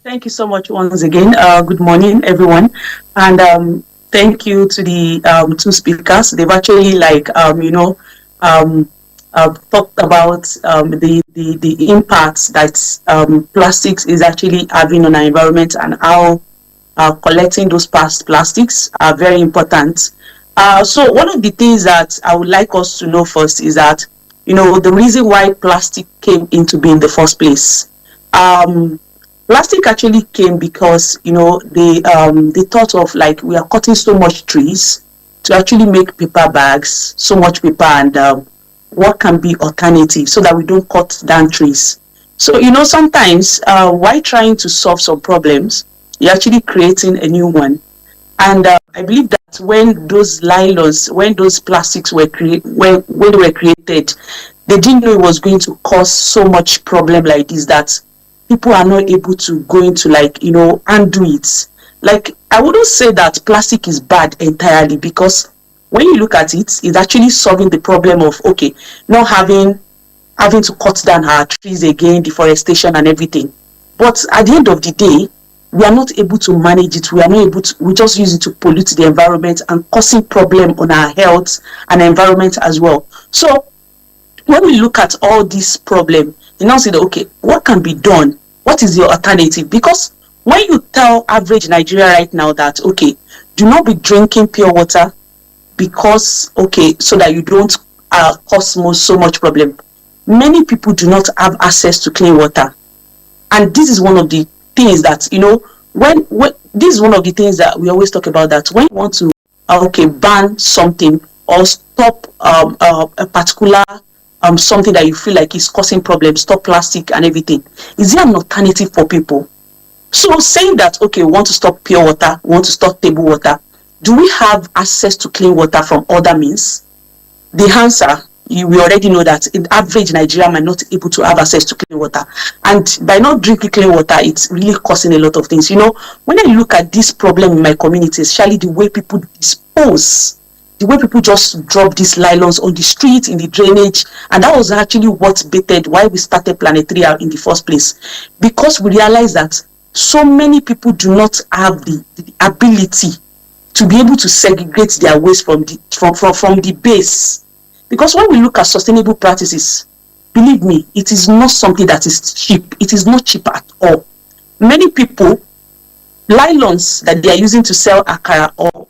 Thank you so much once again. Good morning, everyone, and thank you to the two speakers. They've actually, um, talked about the impacts that plastics is actually having on our environment, and how collecting those past plastics are very important. So one of the things that I would like us to know first is that, the reason why plastic came into being in the first place. Um, Plastic actually came because, they thought of, like, we are cutting so much trees to actually make paper bags, so much paper, and what can be alternative so that we don't cut down trees. So, sometimes while trying to solve some problems, you're actually creating a new one. And I believe that when those plastics were when they were created, they didn't know it was going to cause so much problem like this, that people are not able to go into, like, undo it. Like, I wouldn't say that plastic is bad entirely, because when you look at it, it's actually solving the problem of, okay, not having to cut down our trees again, deforestation and everything. But at the end of the day, we are not able to manage it. We are not able to, we just use it to pollute the environment and causing problem on our health and environment as well. So when we look at all this problem, you now say that, okay, what can be done? What is the alternative? Because when you tell average Nigeria right now that, okay, do not be drinking pure water, because, okay, so that you don't cause so much problem. Many people do not have access to clean water. And this is one of the things that, when this is one of the things that we always talk about, that when you want to okay, ban something or stop a particular something that you feel like is causing problems, stop plastic and everything, is there an alternative for people? So saying that, okay, we want to stop pure water, we want to stop table water, do we have access to clean water from other means? The answer, we already know that in average Nigeria might not able to have access to clean water. And by not drinking clean water, it's really causing a lot of things. When I look at this problem in my community, especially the way people dispose, the way people just drop these nylons on the street, in the drainage, and that was actually what baited why we started Planet 3 in the first place. Because we realized that so many people do not have the ability to be able to segregate their waste from the base. Because when we look at sustainable practices, believe me, it is not something that is cheap. It is not cheap at all. Many people, nylons that they are using to sell akara or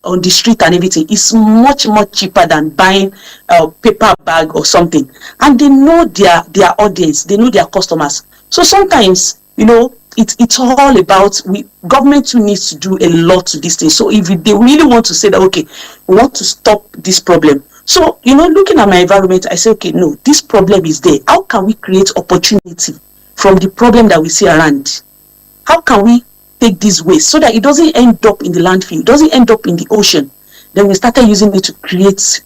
on the street and everything is much cheaper than buying a paper bag or something. And they know their audience, they know their customers. So sometimes, it's all about, government too needs to do a lot to this thing. So if they really want to say that, okay, we want to stop this problem. So, looking at my environment, I say, okay, no, this problem is there. How can we create opportunity from the problem that we see around? How can we take this waste so that it doesn't end up in the landfill, it doesn't end up in the ocean? Then we started using it to create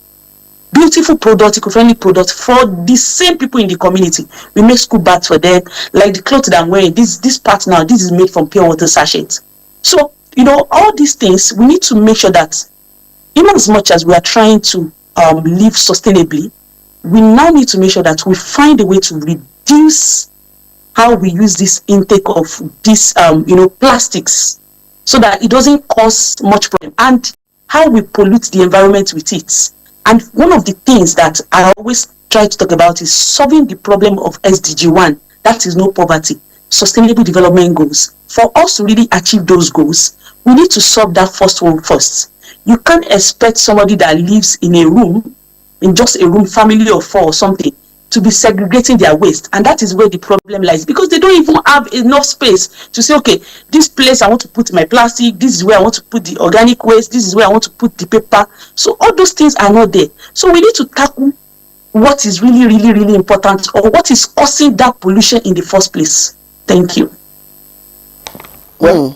beautiful products, eco-friendly products for the same people in the community. We make school bags for them, like the clothes that I'm wearing. This part now, this is made from pure water sachets. So, all these things, we need to make sure that, in as much as we are trying to live sustainably, we now need to make sure that we find a way to reduce how we use this intake of this plastics, so that it doesn't cause much problem, and how we pollute the environment with it. And one of the things that I always try to talk about is solving the problem of SDG 1, that is no poverty, sustainable development goals. For us to really achieve those goals, we need to solve that first one first. You can't expect somebody that lives in a room, in just a room, family of 4 or something, to be segregating their waste. And that is where the problem lies, because they don't even have enough space to say, okay, this place I want to put my plastic, this is where I want to put the organic waste, this is where I want to put the paper. So all those things are not there. So we need to tackle what is really important, or what is causing that pollution in the first place. Thank you. Well,